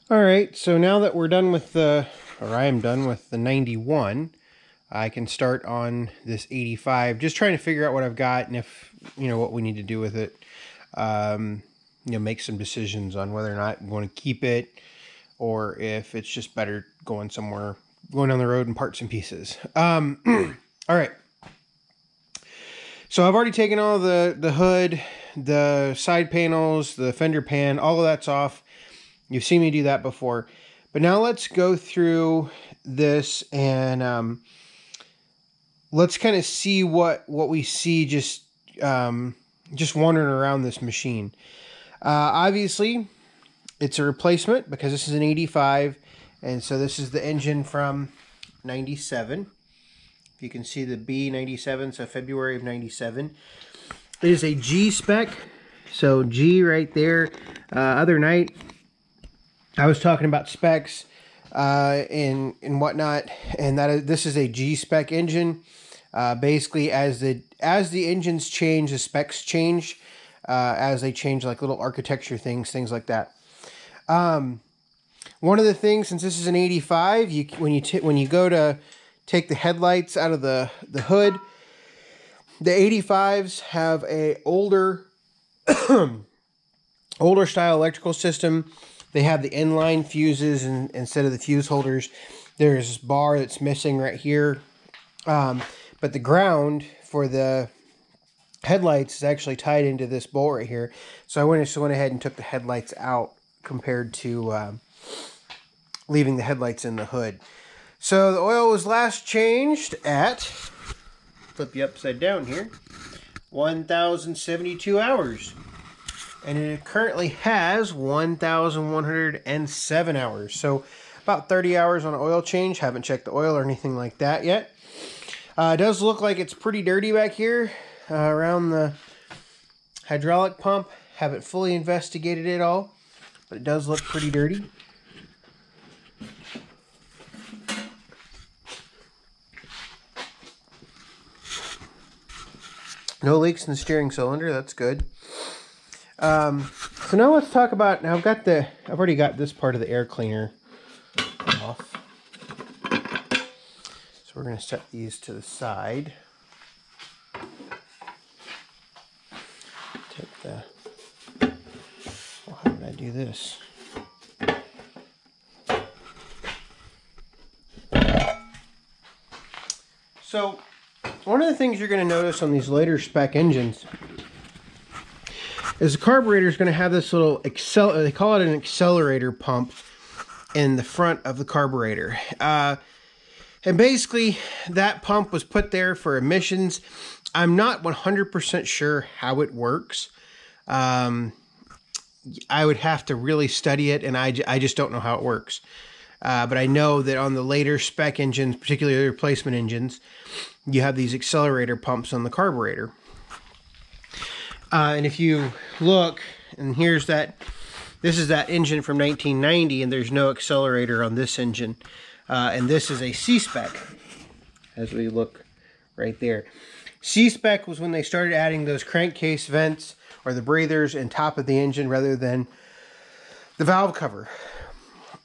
All right, so now that we're done with I am done with the 91, I can start on this 85, just trying to figure out what I've got and if, what we need to do with it. Make some decisions on whether or not we want to keep it or if it's just better going somewhere, going down the road in parts and pieces. All right. So I've already taken all the hood, the side panels, the fender pan, all of that's off. You've seen me do that before. But now let's go through this and let's kind of see what we see just wandering around this machine. Obviously, it's a replacement because this is an 85, and so this is the engine from 97. If you can see the B97, so February of 97. It is a G spec, so G right there. Other night, I was talking about specs and whatnot, and this is a G spec engine. Basically, as the engines change, the specs change. As they change, like little architecture things like that. One of the things, since this is an 85, when you go to take the headlights out of the hood, the 85s have a older style electrical system. They have the inline fuses instead of the fuse holders. There's this bar that's missing right here. But the ground for the headlights is actually tied into this bolt right here. So I went ahead and took the headlights out compared to leaving the headlights in the hood. So the oil was last changed at, flip you upside down here, 1,072 hours. And it currently has 1,107 hours. So about 30 hours on an oil change. Haven't checked the oil or anything like that yet. It does look like it's pretty dirty back here around the hydraulic pump. Haven't fully investigated it all, but it does look pretty dirty. No leaks in the steering cylinder. That's good. So now let's talk about, I've already got this part of the air cleaner off. So we're going to set these to the side. Take well, how did I do this? So one of the things you're going to notice on these later spec engines is the carburetor is going to have this little they call it an accelerator pump in the front of the carburetor. And basically that pump was put there for emissions. I'm not 100% sure how it works. I would have to really study it, and I just don't know how it works. But I know that on the later spec engines, particularly the replacement engines, you have these accelerator pumps on the carburetor. And if you look, and this is that engine from 1990, and there's no accelerator on this engine. And this is a C-spec, as we look right there. C-spec was when they started adding those crankcase vents, or the breathers, in top of the engine rather than the valve cover.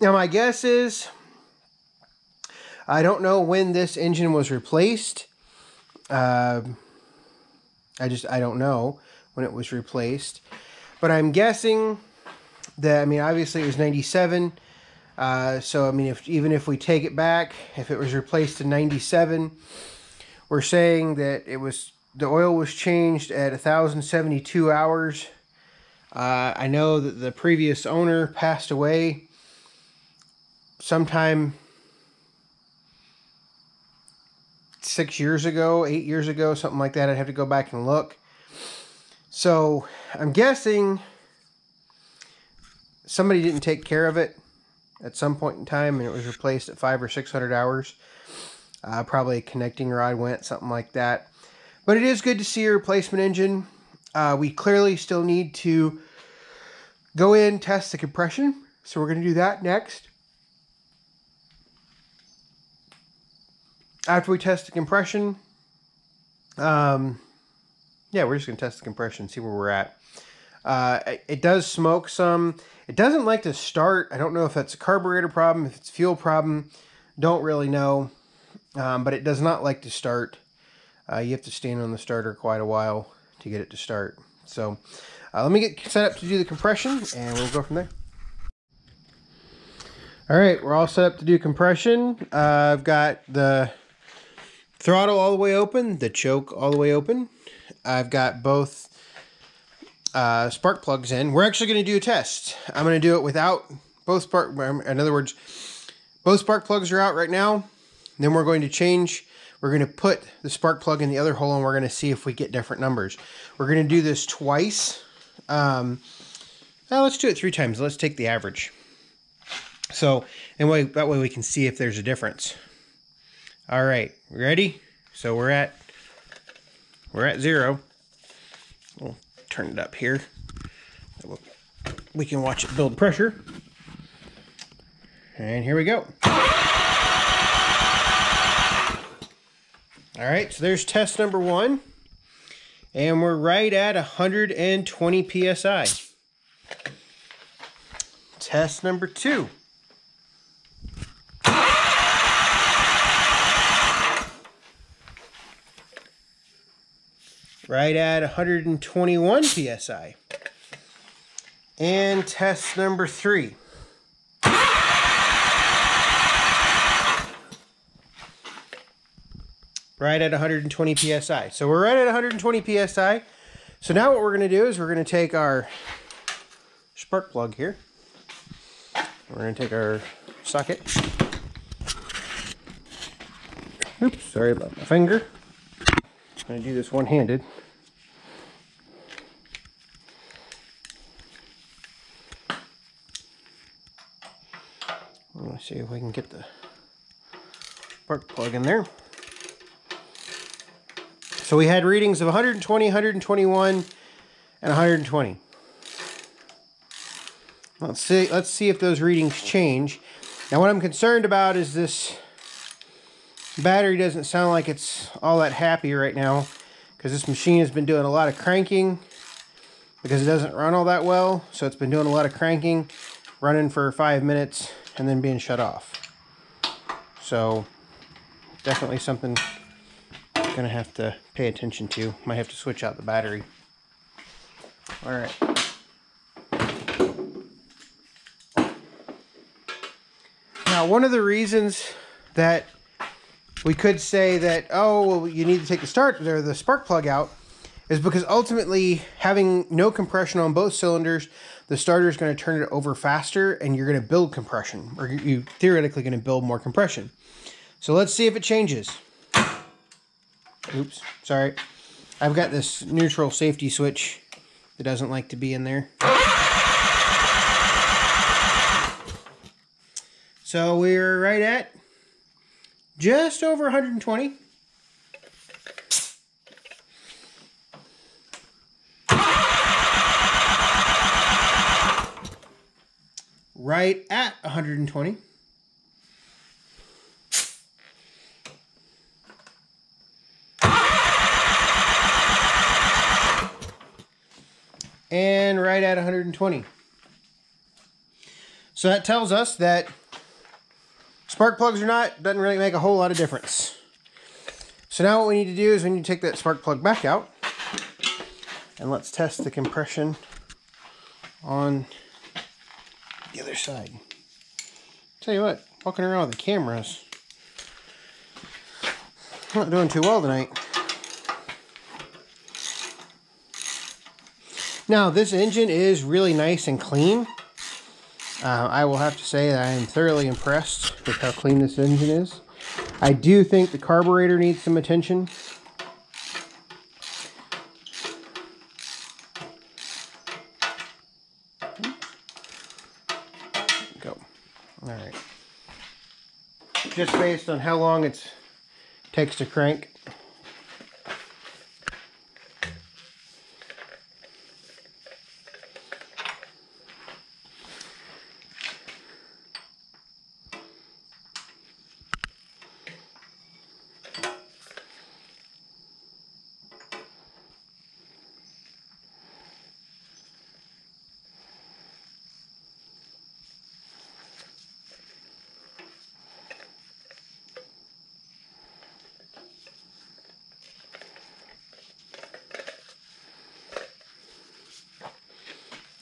Now my guess is, I don't know when this engine was replaced. I don't know when it was replaced, but I'm guessing that, obviously it was 97. So, even if we take it back, if it was replaced in 97, we're saying that the oil was changed at 1,072 hours. I know that the previous owner passed away sometime 8 years ago, something like that. I'd have to go back and look. So I'm guessing somebody didn't take care of it at some point in time, and it was replaced at 500 or 600 hours. Probably a connecting rod went, something like that. But it is good to see a replacement engine. We clearly still need to go in, test the compression. So we're going to do that next. After we test the compression, we're just going to test the compression, see where we're at. It does smoke some. It doesn't like to start. I don't know if that's a carburetor problem, if it's a fuel problem. Don't really know. But it does not like to start. You have to stand on the starter quite a while to get it to start. So let me get set up to do the compression, and we'll go from there. All right, we're all set up to do compression. I've got the throttle all the way open, the choke all the way open. I've got both spark plugs in. We're actually going to do a test. I'm going to do it without both spark. In other words, both spark plugs are out right now. Then we're going to change. We're going to put the spark plug in the other hole, and we're going to see if we get different numbers. We're going to do this twice. Well, let's do it 3 times. Let's take the average. So, that way we can see if there's a difference. All right, ready? So we're at 0. We'll turn it up here. We can watch it build pressure. And here we go. All right, so there's test number 1. And we're right at 120 PSI. Test number 2. Right at 121 PSI. And test number 3. Right at 120 PSI. So we're right at 120 PSI. So now what we're going to do is we're going to take our spark plug here. We're going to take our socket. Oops, sorry about my finger. I'm going to do this one-handed. Let's see if we can get the spark plug in there. So we had readings of 120, 121, and 120. Let's see if those readings change. Now what I'm concerned about is this battery doesn't sound like it's all that happy right now, because this machine has been doing a lot of cranking because it doesn't run all that well. So it's been doing a lot of cranking, running for 5 minutes, and then being shut off. So definitely something I'm gonna have to pay attention to. Might have to switch out the battery. All right. Now, one of the reasons that we could say that, oh, well, you need to take the spark plug out, is because ultimately having no compression on both cylinders, the starter is going to turn it over faster, and you're going to build compression, or you're theoretically going to build more compression. So let's see if it changes. Oops, sorry. I've got this neutral safety switch that doesn't like to be in there. So we're right at just over 120. Right at 120. And right at 120. So that tells us that spark plugs or not, doesn't really make a whole lot of difference. So now what we need to do is we need to take that spark plug back out, and let's test the compression on the other side. Tell you what, walking around with the cameras, I'm not doing too well tonight. Now, this engine is really nice and clean. I will have to say that I am thoroughly impressed with how clean this engine is. I do think the carburetor needs some attention. Go. All right. Just based on how long it takes to crank.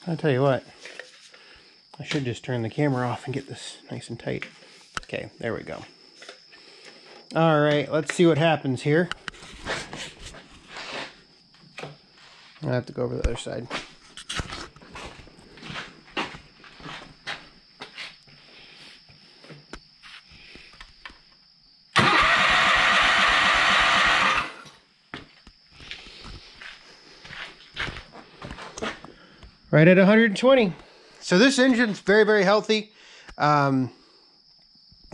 I'll tell you what, I should just turn the camera off and get this nice and tight. Okay, there we go. All right, let's see what happens here. I'll have to go over the other side. Right at 120. So this engine's very, very healthy.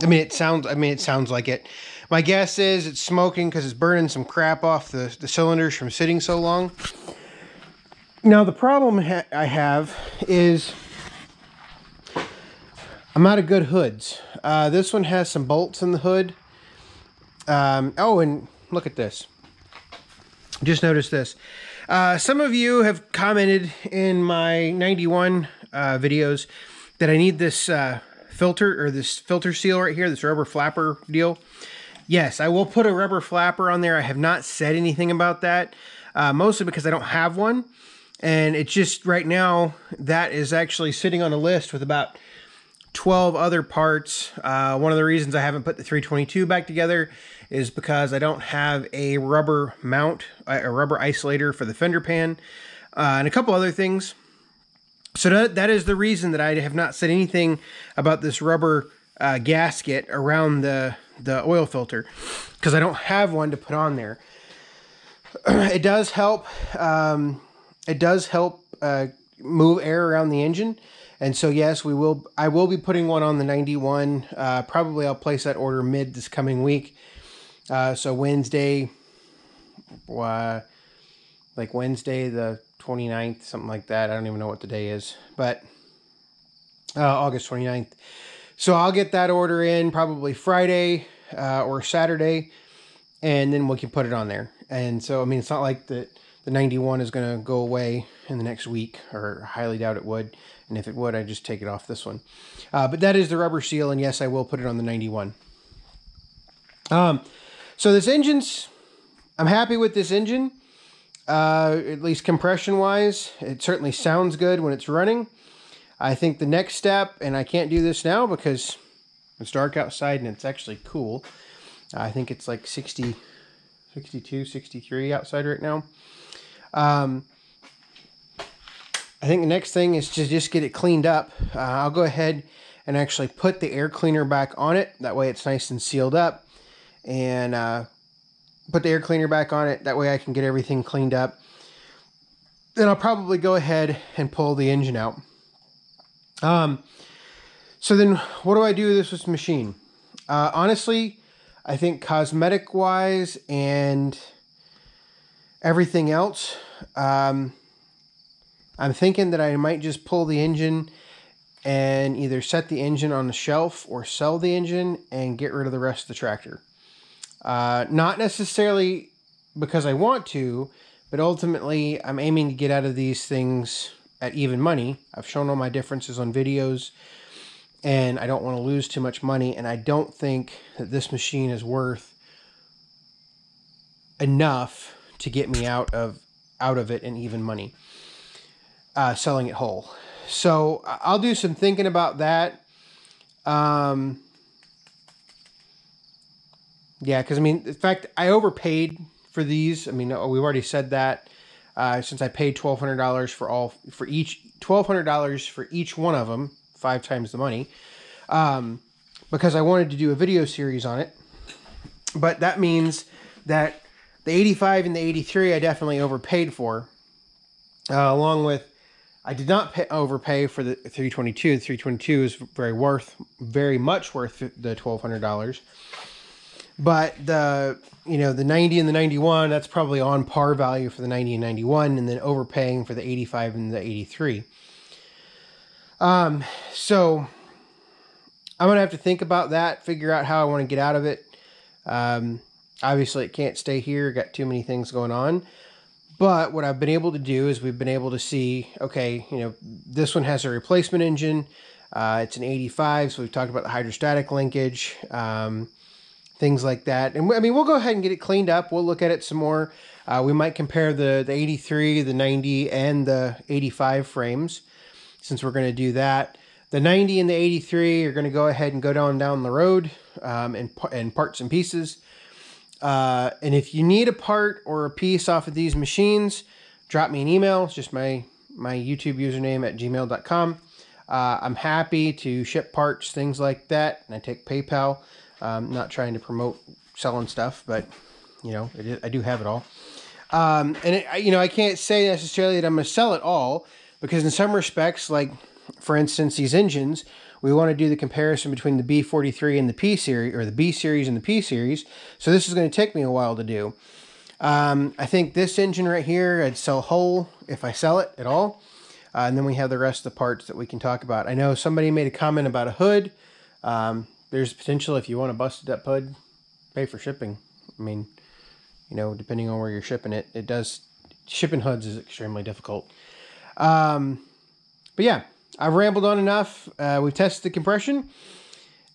it sounds like it. My guess is it's smoking because it's burning some crap off the cylinders from sitting so long. Now the problem I have is I'm out of good hoods. This one has some bolts in the hood. Oh, and look at this. Just noticed this. Some of you have commented in my 91 videos that I need this filter, or this filter seal right here, this rubber flapper deal. Yes, I will put a rubber flapper on there. I have not said anything about that, mostly because I don't have one. And it's just right now that is actually sitting on a list with about 12 other parts. One of the reasons I haven't put the 322 back together is because I don't have a rubber mount, a rubber isolator for the fender pan, and a couple other things. So that is the reason that I have not said anything about this rubber gasket around the oil filter, because I don't have one to put on there. It does help. It does help move air around the engine. And so, yes, I will be putting one on the 91. Probably I'll place that order mid this coming week. So Wednesday, like Wednesday the 29th, something like that. I don't even know what the day is, but August 29th. So I'll get that order in probably Friday or Saturday, and then we can put it on there. And so, I mean, it's not like the 91 is going to go away in the next week, or I highly doubt it would. And if it would, I'd just take it off this one. But that is the rubber seal, and yes, I will put it on the 91. So this engine's, I'm happy with this engine. At least compression-wise, it certainly sounds good when it's running. I think the next step, and I can't do this now because it's dark outside and it's actually cool. I think it's like 60, 62, 63 outside right now. I think the next thing is to just get it cleaned up. I'll go ahead and actually put the air cleaner back on it. That way it's nice and sealed up. And put the air cleaner back on it. That way I can get everything cleaned up. Then I'll probably go ahead and pull the engine out. So then what do I do with this machine? Honestly, I think cosmetic wise and everything else, I'm thinking that I might just pull the engine and either set the engine on the shelf or sell the engine and get rid of the rest of the tractor. Not necessarily because I want to, but ultimately I'm aiming to get out of these things at even money. I've shown all my differences on videos, and I don't want to lose too much money, and I don't think that this machine is worth enough to get me out of it in even money, selling it whole. So I'll do some thinking about that. Yeah, because I mean, in fact, I overpaid for these. I mean, we've already said that. Since I paid $1,200 for each $1,200 for each one of them, 5 times the money, because I wanted to do a video series on it. But that means that the 85 and the 83 I definitely overpaid for, along with, I did not overpay for the 322. The 322 is very much worth the $1,200. But the 90 and the 91, that's probably on par value for the 90 and 91, and then overpaying for the 85 and the 83. So I'm going to have to think about that, figure out how I want to get out of it. Obviously it can't stay here, got too many things going on. But what I've been able to do is we've been able to see, okay, this one has a replacement engine. It's an 85, so we've talked about the hydrostatic linkage, things like that. And I mean, we'll go ahead and get it cleaned up. We'll look at it some more. We might compare the 83, the 90, and the 85 frames. since we're going to do that. The 90 and the 83 are going to go ahead and go down the road in parts and pieces. And if you need a part or a piece off of these machines, drop me an email. It's just my YouTube username at gmail.com. I'm happy to ship parts, things like that, and I take PayPal. Not trying to promote selling stuff, but you know, I do have it all. You know, I can't say necessarily that I'm going to sell it all, because in some respects, like for instance, these engines, we want to do the comparison between the B43 and the P series, or the B series and the P series. So this is going to take me a while to do. I think this engine right here, I'd sell whole if I sell it at all. And then we have the rest of the parts that we can talk about. I know somebody made a comment about a hood. There's potential if you want a busted up hood, pay for shipping. I mean, you know, depending on where you're shipping it, shipping hoods is extremely difficult. But yeah, I've rambled on enough. We've tested the compression,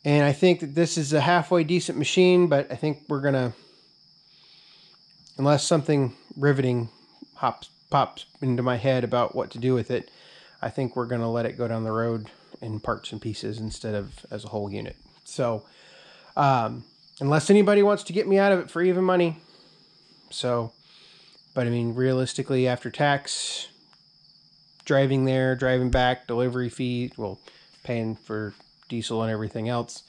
and I think that this is a halfway decent machine, but I think we're gonna, unless something riveting pops into my head about what to do with it, I think we're gonna let it go down the road in parts and pieces instead of as a whole unit. So, unless anybody wants to get me out of it for even money. So, but I mean, realistically, after tax, driving there, driving back, delivery fee, well, paying for diesel and everything else,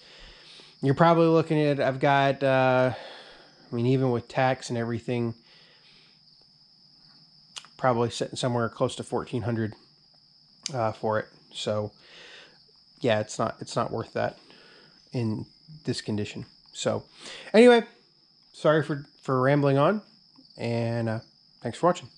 you're probably looking at, I've got, I mean, even with tax and everything, probably sitting somewhere close to $1,400 for it. So yeah, it's not worth that in this condition. So anyway, sorry for rambling on, and thanks for watching.